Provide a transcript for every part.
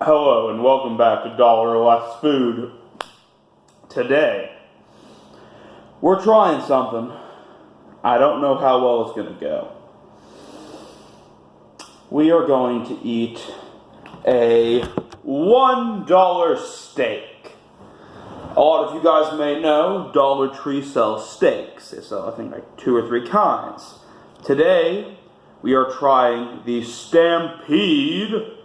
Hello and welcome back to Dollar or Less Food. Today, we're trying something. I don't know how well it's going to go. We are going to eat a $1 steak. A lot of you guys may know Dollar Tree sells steaks. They sell, I think, like 2 or 3 kinds. Today, we are trying the Stampede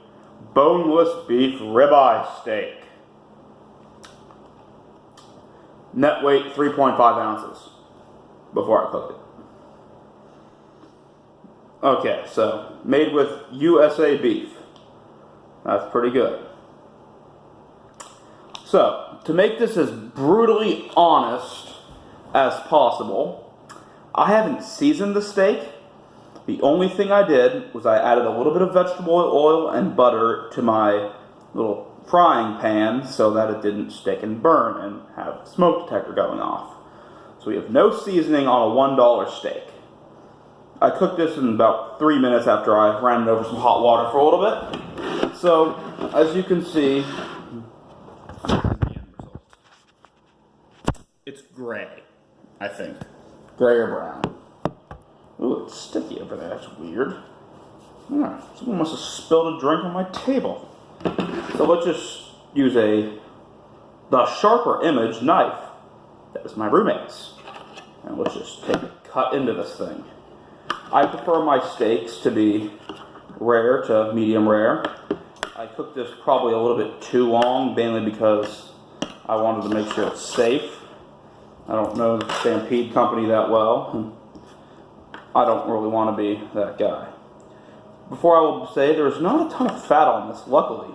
boneless beef ribeye steak. Net weight 3.5 ounces before I cooked it. Okay, so made with USA beef. That's pretty good. So, to make this as brutally honest as possible, I haven't seasoned the steak. The only thing I did was I added a little bit of vegetable oil and butter to my little frying pan so that it didn't stick and burn and have smoke detector going off. So we have no seasoning on a $1 steak. I cooked this in about 3 minutes after I ran it over some hot water for a little bit. So, as you can see, it's gray, I think. Gray or brown. Ooh, it's sticky over there. That's weird. Yeah, someone must have spilled a drink on my table. So let's just use the sharper image knife. That is my roommate's. And let's just take a cut into this thing. I prefer my steaks to be rare to medium rare. I cooked this probably a little bit too long, mainly because I wanted to make sure it's safe. I don't know the Stampede company that well. I don't really want to be that guy. Before I will say, there's not a ton of fat on this, luckily.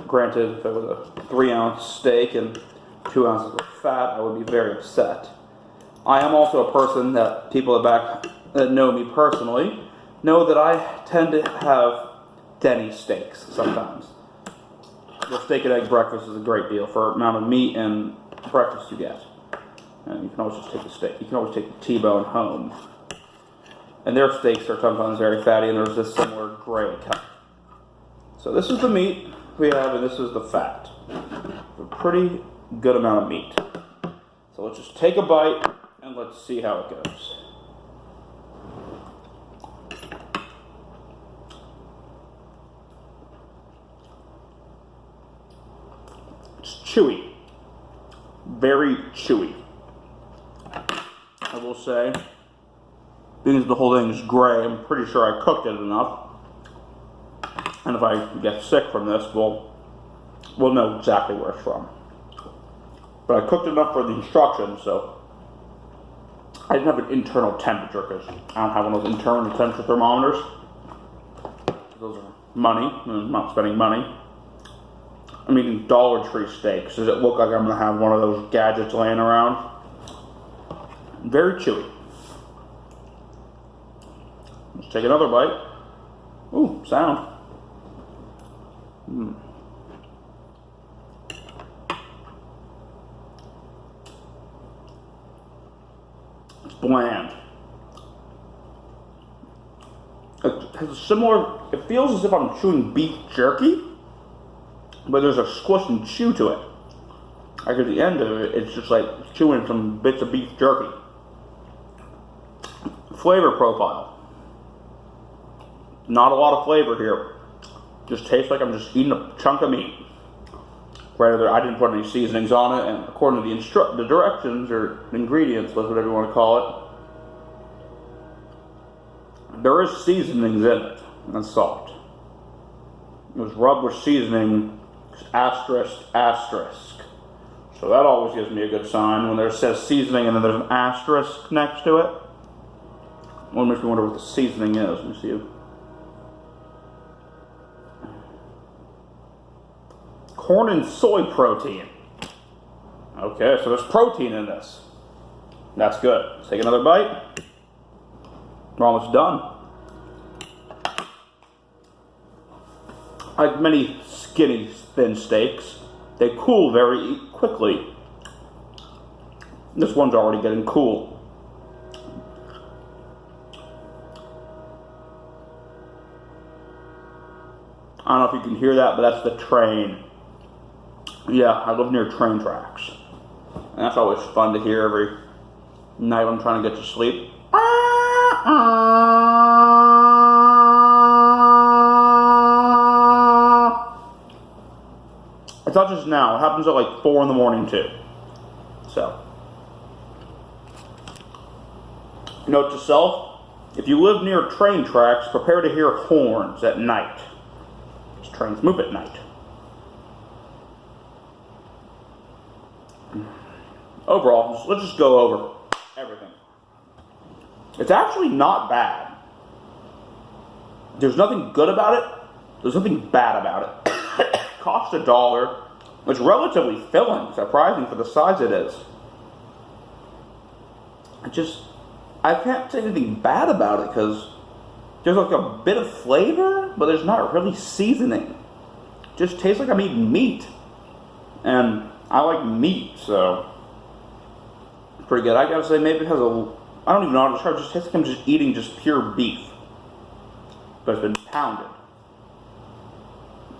Granted, if it was a 3-ounce steak and 2 ounces of fat, I would be very upset. I am also a person that people that know me personally know that I tend to have Denny steaks sometimes. The steak and egg breakfast is a great deal for the amount of meat and breakfast you get. And you can always just take the steak. You can always take the T-bone home. And their steaks are sometimes very fatty, and there's this similar gray cut. So this is the meat we have, and this is the fat. A pretty good amount of meat. So let's just take a bite, and let's see how it goes. It's chewy. Very chewy. I will say, being the whole thing is gray, I'm pretty sure I cooked it enough. And if I get sick from this, we'll know exactly where it's from. But I cooked enough for the instructions, so I didn't have an internal temperature because I don't have one of those internal temperature thermometers. Those are money, and I'm not spending money. I'm eating Dollar Tree steaks. Does it look like I'm going to have one of those gadgets laying around? Very chewy. Let's take another bite. Ooh, sound. It's bland. It has a similar, it feels as if I'm chewing beef jerky, but there's a squish and chew to it. Like at the end of it, it's just like chewing some bits of beef jerky. Flavor profile. Not a lot of flavor here. Just tastes like I'm just eating a chunk of meat. Granted, I didn't put any seasonings on it, and according to the directions or ingredients, whatever you want to call it, there is seasonings in it and salt. It was rubbed with seasoning, asterisk, asterisk. So that always gives me a good sign when there says seasoning and then there's an asterisk next to it. Well, makes me wonder what the seasoning is. Let me see. Corn and soy protein. Okay, so there's protein in this. That's good. Let's take another bite. We're almost done. Like many skinny, thin steaks, they cool very quickly. This one's already getting cool. I don't know if you can hear that, but that's the train. Yeah, I live near train tracks. And that's always fun to hear every night when I'm trying to get to sleep. It's not just now. It happens at like 4 in the morning too. So, note to self, if you live near train tracks, prepare to hear horns at night. These trains move at night. Overall, let's just go over everything. It's actually not bad. There's nothing good about it. There's nothing bad about it. Costs $1. It's relatively filling, surprising for the size it is. I can't say anything bad about it because there's like a bit of flavor, but there's not really seasoning. It just tastes like I'm eating meat. And I like meat, so pretty good. I gotta say, maybe it has I don't even know how to describe it. It just tastes like I'm just eating just pure beef. But it's been pounded.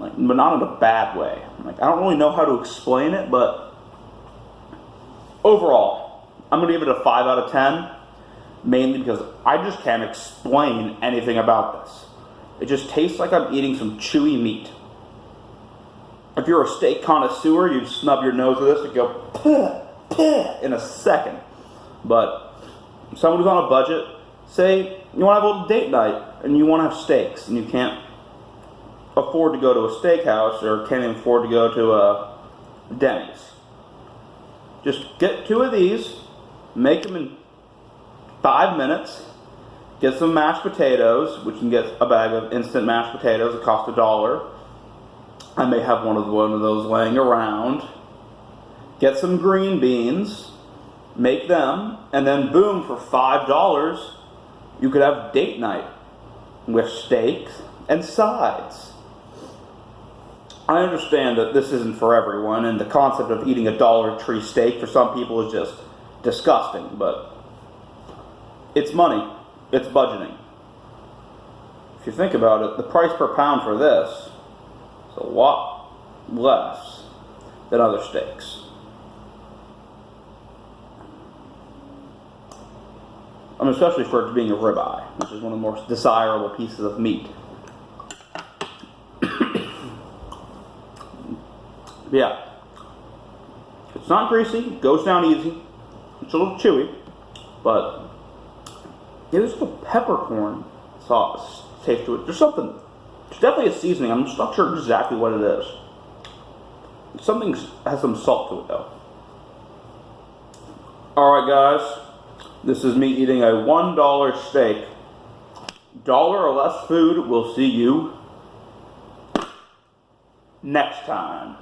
Like, but not in a bad way. Like, I don't really know how to explain it, but overall, I'm gonna give it a 5 out of 10. Mainly because I just can't explain anything about this. It just tastes like I'm eating some chewy meat. If you're a steak connoisseur, you'd snub your nose with this and go, "Puh, puh," in a second. But someone who's on a budget, say you want to have a little date night and you want to have steaks and you can't afford to go to a steakhouse or can't even afford to go to a Denny's. Just get 2 of these, make them in 5 minutes, get some mashed potatoes, which you can get a bag of instant mashed potatoes that cost $1. I may have one of those laying around. Get some green beans, make them, and then boom, for $5, you could have date night with steaks and sides. I understand that this isn't for everyone, and the concept of eating a Dollar Tree steak for some people is just disgusting, but it's money. It's budgeting. If you think about it, the price per pound for this is a lot less than other steaks. I mean, especially for it being a ribeye, which is one of the more desirable pieces of meat. Yeah. It's not greasy, goes down easy. It's a little chewy, but yeah, there's a little peppercorn sauce taste to it. There's definitely a seasoning. I'm just not sure exactly what it is. Something has some salt to it though. Alright guys, this is me eating a $1 steak. $1 or less food. We'll see you next time.